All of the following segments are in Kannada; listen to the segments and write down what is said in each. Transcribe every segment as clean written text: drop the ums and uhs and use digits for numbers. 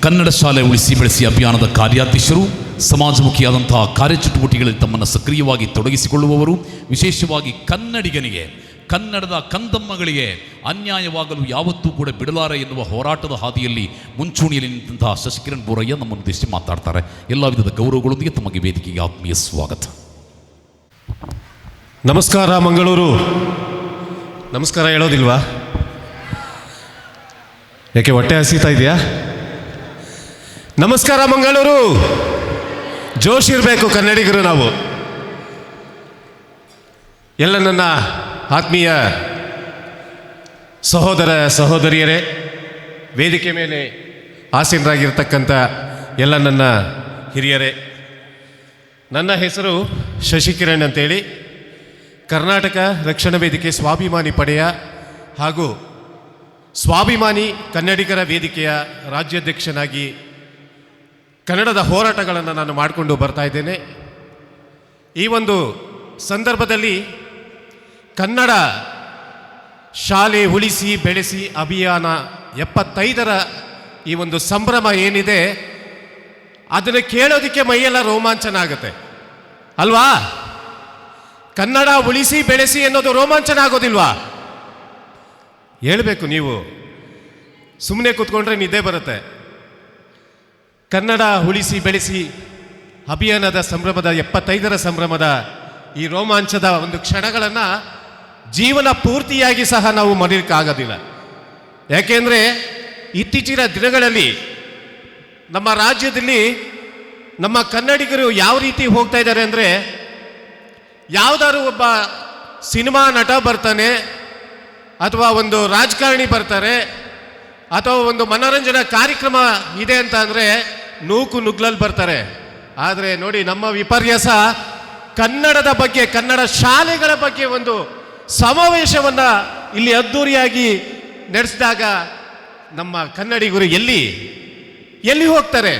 ಕನ್ನಡ ಶಾಲೆ ಉಳಿಸಿ ಬೆಳೆಸಿ ಅಭಿಯಾನದ ಕಾರ್ಯಾಧ್ಯಕ್ಷರು, ಸಮಾಜಮುಖಿಯಾದಂತಹ ಕಾರ್ಯಚಟುವಟಿಕೆಗಳಲ್ಲಿ ತಮ್ಮನ್ನು ಸಕ್ರಿಯವಾಗಿ ತೊಡಗಿಸಿಕೊಳ್ಳುವವರು, ವಿಶೇಷವಾಗಿ ಕನ್ನಡಿಗನಿಗೆ, ಕನ್ನಡದ ಕಂದಮ್ಮಗಳಿಗೆ ಅನ್ಯಾಯವಾಗಲು ಯಾವತ್ತೂ ಕೂಡ ಬಿಡಲಾರೆ ಎನ್ನುವ ಹೋರಾಟದ ಹಾದಿಯಲ್ಲಿ ಮುಂಚೂಣಿಯಲ್ಲಿ ನಿಂತಹ ಶಶಿಕಿರಣ್ ಬೋರಯ್ಯ ನಮ್ಮನ್ನು ಉದ್ದೇಶಿಸಿ ಮಾತಾಡ್ತಾರೆ. ಎಲ್ಲ ವಿಧದ ಗೌರವಗಳೊಂದಿಗೆ ತಮಗೆ ವೇದಿಕೆಗೆ ಆತ್ಮೀಯ ಸ್ವಾಗತ. ನಮಸ್ಕಾರ ಮಂಗಳೂರು. ನಮಸ್ಕಾರ ಹೇಳೋದಿಲ್ವಾ? ಯಾಕೆ ಹೊಟ್ಟೆ ಹಸೀತಾ ಇದೆಯಾ? ನಮಸ್ಕಾರ ಮಂಗಳೂರು. ಜೋಶ್ ಇರಬೇಕು ಕನ್ನಡಿಗರು ನಾವು. ಎಲ್ಲ ನನ್ನ ಆತ್ಮೀಯ ಸಹೋದರ ಸಹೋದರಿಯರೇ, ವೇದಿಕೆ ಮೇಲೆ ಆಸೀನರಾಗಿರ್ತಕ್ಕಂಥ ಎಲ್ಲ ನನ್ನ ಹಿರಿಯರೇ, ನನ್ನ ಹೆಸರು ಶಶಿಕಿರಣ್ ಅಂತೇಳಿ, ಕರ್ನಾಟಕ ರಕ್ಷಣಾ ವೇದಿಕೆ ಸ್ವಾಭಿಮಾನಿ ಪಡೆಯ ಹಾಗೂ ಸ್ವಾಭಿಮಾನಿ ಕನ್ನಡಿಗರ ವೇದಿಕೆಯ ರಾಜ್ಯಾಧ್ಯಕ್ಷನಾಗಿ ಕನ್ನಡದ ಹೋರಾಟಗಳನ್ನು ನಾನು ಮಾಡಿಕೊಂಡು ಬರ್ತಾ ಇದ್ದೇನೆ. ಈ ಒಂದು ಸಂದರ್ಭದಲ್ಲಿ ಕನ್ನಡ ಶಾಲೆ ಉಳಿಸಿ ಬೆಳೆಸಿ ಅಭಿಯಾನ 75ರ ಈ ಒಂದು ಸಂಭ್ರಮ ಏನಿದೆ, ಅದನ್ನು ಕೇಳೋದಕ್ಕೆ ಮೈಯೆಲ್ಲ ರೋಮಾಂಚನ ಆಗುತ್ತೆ ಅಲ್ವಾ? ಕನ್ನಡ ಉಳಿಸಿ ಬೆಳೆಸಿ ಅನ್ನೋದು ರೋಮಾಂಚನ ಆಗೋದಿಲ್ವಾ? ಹೇಳಬೇಕು. ನೀವು ಸುಮ್ಮನೆ ಕೂತ್ಕೊಂಡ್ರೆ ನಿದ್ದೆ ಬರುತ್ತೆ. ಕನ್ನಡ ಉಳಿಸಿ ಬೆಳೆಸಿ ಅಭಿಯಾನದ ಸಂಭ್ರಮದ 75ರ ಸಂಭ್ರಮದ ಈ ರೋಮಾಂಚದ ಒಂದು ಕ್ಷಣಗಳನ್ನು ಜೀವನ ಪೂರ್ತಿಯಾಗಿ ಸಹ ನಾವು ಮರೆಯೋಕ್ಕಾಗೋದಿಲ್ಲ. ಯಾಕೆಂದರೆ ಇತ್ತೀಚಿನ ದಿನಗಳಲ್ಲಿ ನಮ್ಮ ರಾಜ್ಯದಲ್ಲಿ ನಮ್ಮ ಕನ್ನಡಿಗರು ಯಾವ ರೀತಿ ಹೋಗ್ತಾ ಇದ್ದಾರೆ ಅಂದರೆ, ಯಾವುದಾದ್ರು ಒಬ್ಬ ಸಿನಿಮಾ ನಟ ಬರ್ತಾನೆ, ಅಥವಾ ಒಂದು ರಾಜಕಾರಣಿ ಬರ್ತಾರೆ, ಅಥವಾ ಒಂದು ಮನೋರಂಜನಾ ಕಾರ್ಯಕ್ರಮ ಇದೆ ಅಂತ ಅಂದರೆ ನೂಕು ನುಗ್ಲಲ್ಲಿ ಬರ್ತಾರೆ. ಆದರೆ ನೋಡಿ, ನಮ್ಮ ವಿಪರ್ಯಾಸ ಕನ್ನಡದ ಬಗ್ಗೆ, ಕನ್ನಡ ಶಾಲೆಗಳ ಬಗ್ಗೆ ಒಂದು ಸಮಾವೇಶವನ್ನು ಇಲ್ಲಿ ಅದ್ದೂರಿಯಾಗಿ ನಡೆಸಿದಾಗ ನಮ್ಮ ಕನ್ನಡಿಗರು ಎಲ್ಲಿ ಹೋಗ್ತಾರೆ?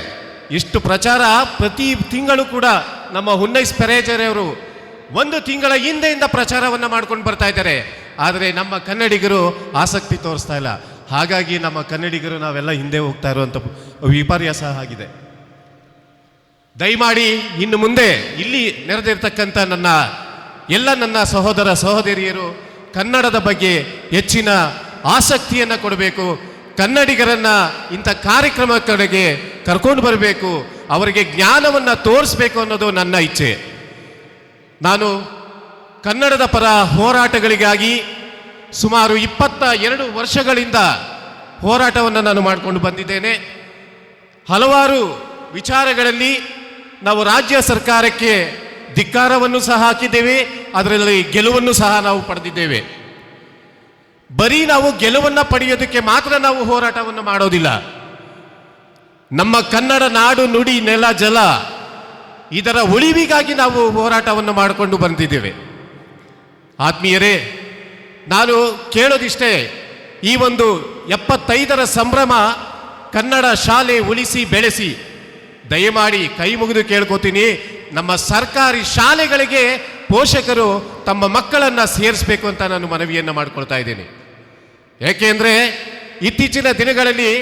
ಇಷ್ಟು ಪ್ರಚಾರ ಪ್ರತಿ ತಿಂಗಳು ಕೂಡ ನಮ್ಮ ಹುನ್ನೈಸ್ ಪೆರೇಜರವರು ಒಂದು ತಿಂಗಳ ಹಿಂದೆಯಿಂದ ಪ್ರಚಾರವನ್ನು ಮಾಡ್ಕೊಂಡು ಬರ್ತಾ ಇದ್ದಾರೆ. ಆದರೆ ನಮ್ಮ ಕನ್ನಡಿಗರು ಆಸಕ್ತಿ ತೋರಿಸ್ತಾ ಇಲ್ಲ. ಹಾಗಾಗಿ ನಮ್ಮ ಕನ್ನಡಿಗರು ನಾವೆಲ್ಲ ಹಿಂದೆ ಹೋಗ್ತಾ ಇರುವಂಥ ವಿಪರ್ಯಾಸ ಆಗಿದೆ. ದಯಮಾಡಿ ಇನ್ನು ಮುಂದೆ ಇಲ್ಲಿ ನೆರೆದಿರ್ತಕ್ಕಂಥ ನನ್ನ ಸಹೋದರ ಸಹೋದರಿಯರು ಕನ್ನಡದ ಬಗ್ಗೆ ಹೆಚ್ಚಿನ ಆಸಕ್ತಿಯನ್ನು ಕೊಡಬೇಕು. ಕನ್ನಡಿಗರನ್ನ ಇಂಥ ಕಾರ್ಯಕ್ರಮ ಕಡೆಗೆ ಕರ್ಕೊಂಡು ಬರಬೇಕು, ಅವರಿಗೆ ಜ್ಞಾನವನ್ನು ತೋರಿಸ್ಬೇಕು ಅನ್ನೋದು ನನ್ನ ಇಚ್ಛೆ. ನಾನು ಕನ್ನಡದ ಪರ ಹೋರಾಟಗಳಿಗಾಗಿ ಸುಮಾರು 22 ವರ್ಷಗಳಿಂದ ಹೋರಾಟವನ್ನು ನಾನು ಮಾಡಿಕೊಂಡು ಬಂದಿದ್ದೇನೆ. ಹಲವಾರು ವಿಚಾರಗಳಲ್ಲಿ ನಾವು ರಾಜ್ಯ ಸರ್ಕಾರಕ್ಕೆ ಧಿಕ್ಕಾರವನ್ನು ಸಹ ಹಾಕಿದ್ದೇವೆ, ಅದರಲ್ಲಿ ಗೆಲುವನ್ನು ಸಹ ನಾವು ಪಡೆದಿದ್ದೇವೆ. ಬರೀ ನಾವು ಗೆಲುವನ್ನು ಪಡೆಯೋದಕ್ಕೆ ಮಾತ್ರ ನಾವು ಹೋರಾಟವನ್ನು ಮಾಡೋದಿಲ್ಲ. ನಮ್ಮ ಕನ್ನಡ ನಾಡು ನುಡಿ ನೆಲ ಜಲ ಇದರ ಉಳಿವಿಗಾಗಿ ನಾವು ಹೋರಾಟವನ್ನು ಮಾಡಿಕೊಂಡು ಬಂದಿದ್ದೇವೆ. ಆತ್ಮೀಯರೇ, ನಾನು ಕೇಳೋದಿಷ್ಟೇ, ಈ ಒಂದು 75ರ ಸಂಭ್ರಮ ಕನ್ನಡ ಶಾಲೆ ಉಳಿಸಿ ಬೆಳೆಸಿ, ದಯಮಾಡಿ ಕೈ ಮುಗಿದು ಕೇಳ್ಕೊತೀನಿ, ನಮ್ಮ ಸರ್ಕಾರಿ ಶಾಲೆಗಳಿಗೆ ಪೋಷಕರು ತಮ್ಮ ಮಕ್ಕಳನ್ನು ಸೇರಿಸಬೇಕು ಅಂತ ನಾನು ಮನವಿಯನ್ನು ಮಾಡಿಕೊಳ್ತಾ ಇದ್ದೀನಿ. ಏಕೆಂದರೆ ಇತ್ತೀಚಿನ ದಿನಗಳಲ್ಲಿ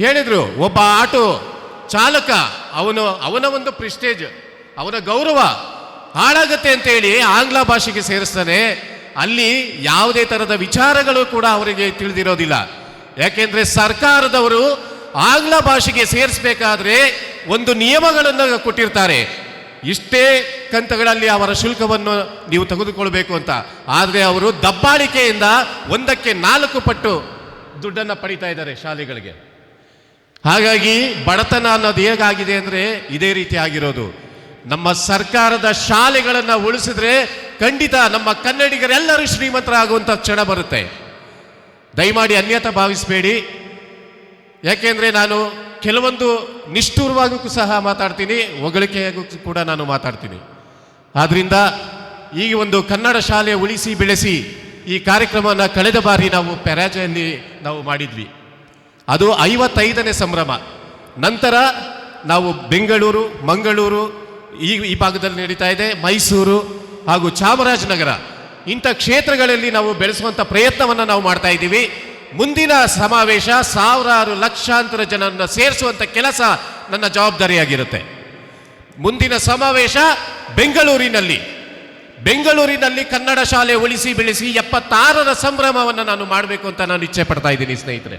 ಹೇಳಿದರು, ಒಬ್ಬ ಆಟೋ ಚಾಲಕ ಅವನ ಒಂದು ಪ್ರೆಸ್ಟೇಜ್, ಅವನ ಗೌರವ ಹಾಳಾಗತ್ತೆ ಅಂತೇಳಿ ಆಂಗ್ಲ ಭಾಷೆಗೆ ಸೇರಿಸ್ತಾನೆ. ಅಲ್ಲಿ ಯಾವುದೇ ಥರದ ವಿಚಾರಗಳು ಕೂಡ ಅವರಿಗೆ ತಿಳಿದಿರೋದಿಲ್ಲ. ಯಾಕೆಂದರೆ ಸರ್ಕಾರದವರು ಆಂಗ್ಲ ಭಾಷೆಗೆ ಸೇರಿಸಬೇಕಾದ್ರೆ ಒಂದು ನಿಯಮಗಳನ್ನು ಕೊಟ್ಟಿರ್ತಾರೆ, ಇಷ್ಟೇ ಕಂತುಗಳಲ್ಲಿ ಅವರ ಶುಲ್ಕವನ್ನು ನೀವು ತೆಗೆದುಕೊಳ್ಬೇಕು ಅಂತ. ಆದರೆ ಅವರು ದಬ್ಬಾಳಿಕೆಯಿಂದ 1ಕ್ಕೆ 4 ಪಟ್ಟು ದುಡ್ಡನ್ನು ಪಡಿತಾ ಇದ್ದಾರೆ ಶಾಲೆಗಳಿಗೆ. ಹಾಗಾಗಿ ಬಡತನ ಅನ್ನೋದು ಹೇಗಾಗಿದೆ ಅಂದರೆ ಇದೇ ರೀತಿ ಆಗಿರೋದು. ನಮ್ಮ ಸರ್ಕಾರದ ಶಾಲೆಗಳನ್ನು ಉಳಿಸಿದ್ರೆ ಖಂಡಿತ ನಮ್ಮ ಕನ್ನಡಿಗರೆಲ್ಲರೂ ಶ್ರೀಮಂತರಾಗುವಂಥ ಕ್ಷಣ ಬರುತ್ತೆ. ದಯಮಾಡಿ ಅನ್ಯತಾ ಭಾವಿಸಬೇಡಿ. ಯಾಕೆಂದರೆ ನಾನು ಕೆಲವೊಂದು ನಿಷ್ಠುರವಾಗೂ ಸಹ ಮಾತಾಡ್ತೀನಿ, ಹೊಗಳಿಕೆಯಾಗೂ ಕೂಡ ನಾನು ಮಾತಾಡ್ತೀನಿ. ಆದ್ದರಿಂದ ಈ ಒಂದು ಕನ್ನಡ ಶಾಲೆ ಉಳಿಸಿ ಬೆಳೆಸಿ ಈ ಕಾರ್ಯಕ್ರಮವನ್ನು ಕಳೆದ ಬಾರಿ ನಾವು ಪೆರಾಜೆಯಲ್ಲಿ ನಾವು ಮಾಡಿದ್ವಿ. ಅದು 55ನೇ ಸಂಭ್ರಮ. ನಂತರ ನಾವು ಬೆಂಗಳೂರು, ಮಂಗಳೂರು ಈ ಭಾಗದಲ್ಲಿ ನಡೀತಾ ಇದೆ, ಮೈಸೂರು ಹಾಗೂ ಚಾಮರಾಜನಗರ ಇಂಥ ಕ್ಷೇತ್ರಗಳಲ್ಲಿ ನಾವು ಬೆಳೆಸುವಂಥ ಪ್ರಯತ್ನವನ್ನು ನಾವು ಮಾಡ್ತಾ ಇದ್ದೀವಿ. ಮುಂದಿನ ಸಮಾವೇಶ ಸಾವಿರಾರು ಲಕ್ಷಾಂತರ ಜನರನ್ನು ಸೇರಿಸುವಂಥ ಕೆಲಸ ನನ್ನ ಜವಾಬ್ದಾರಿಯಾಗಿರುತ್ತೆ. ಮುಂದಿನ ಸಮಾವೇಶ ಬೆಂಗಳೂರಿನಲ್ಲಿ ಕನ್ನಡ ಶಾಲೆ ಉಳಿಸಿ ಬೆಳೆಸಿ 76ರ ಸಂಭ್ರಮವನ್ನು ನಾನು ಮಾಡಬೇಕು ಅಂತ ನಾನು ಇಚ್ಛೆ ಪಡ್ತಾ ಇದ್ದೀನಿ ಸ್ನೇಹಿತರೆ.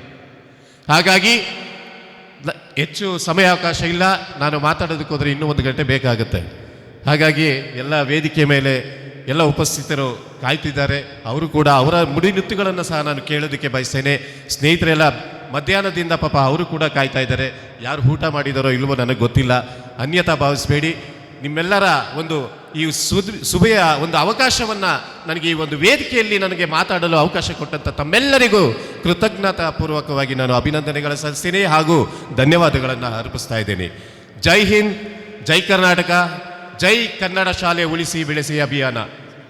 ಹಾಗಾಗಿ ಹೆಚ್ಚು ಸಮಯಾವಕಾಶ ಇಲ್ಲ, ನಾನು ಮಾತಾಡೋದಕ್ಕೆ ಹೋದರೆ ಇನ್ನೂ 1 ಗಂಟೆ ಬೇಕಾಗುತ್ತೆ. ಹಾಗಾಗಿ ಎಲ್ಲ ವೇದಿಕೆ ಮೇಲೆ ಎಲ್ಲ ಉಪಸ್ಥಿತರು ಕಾಯ್ತಿದ್ದಾರೆ. ಅವರು ಕೂಡ ಅವರ ನುಡಿನುತ್ತುಗಳನ್ನು ಸಹ ನಾನು ಕೇಳೋದಕ್ಕೆ ಬಯಸ್ತೇನೆ. ಸ್ನೇಹಿತರೆಲ್ಲ ಮಧ್ಯಾಹ್ನದಿಂದ ಪಾಪ ಅವರು ಕೂಡ ಕಾಯ್ತಾ ಇದ್ದಾರೆ. ಯಾರು ಊಟ ಮಾಡಿದಾರೋ ಇಲ್ವೋ ನನಗೆ ಗೊತ್ತಿಲ್ಲ, ಅನ್ಯತಾ ಭಾವಿಸಬೇಡಿ. ನಿಮ್ಮೆಲ್ಲರ ಒಂದು ಈ ಸುಬೆಯ ಒಂದು ಅವಕಾಶವನ್ನು ನನಗೆ ಈ ಒಂದು ವೇದಿಕೆಯಲ್ಲಿ ನನಗೆ ಮಾತಾಡಲು ಅವಕಾಶ ಕೊಟ್ಟಂಥ ತಮ್ಮೆಲ್ಲರಿಗೂ ಕೃತಜ್ಞತಾಪೂರ್ವಕವಾಗಿ ನಾನು ಅಭಿನಂದನೆಗಳನ್ನು ಸಲ್ಲಿಸ್ತೀನಿ ಹಾಗೂ ಧನ್ಯವಾದಗಳನ್ನು ಅರ್ಪಿಸ್ತಾ ಇದ್ದೀನಿ. ಜೈ ಹಿಂದ್, ಜೈ ಕರ್ನಾಟಕ, ಜೈ ಕನ್ನಡ ಶಾಲೆ ಉಳಿಸಿ ಬೆಳೆಸಿ ಅಭಿಯಾನ.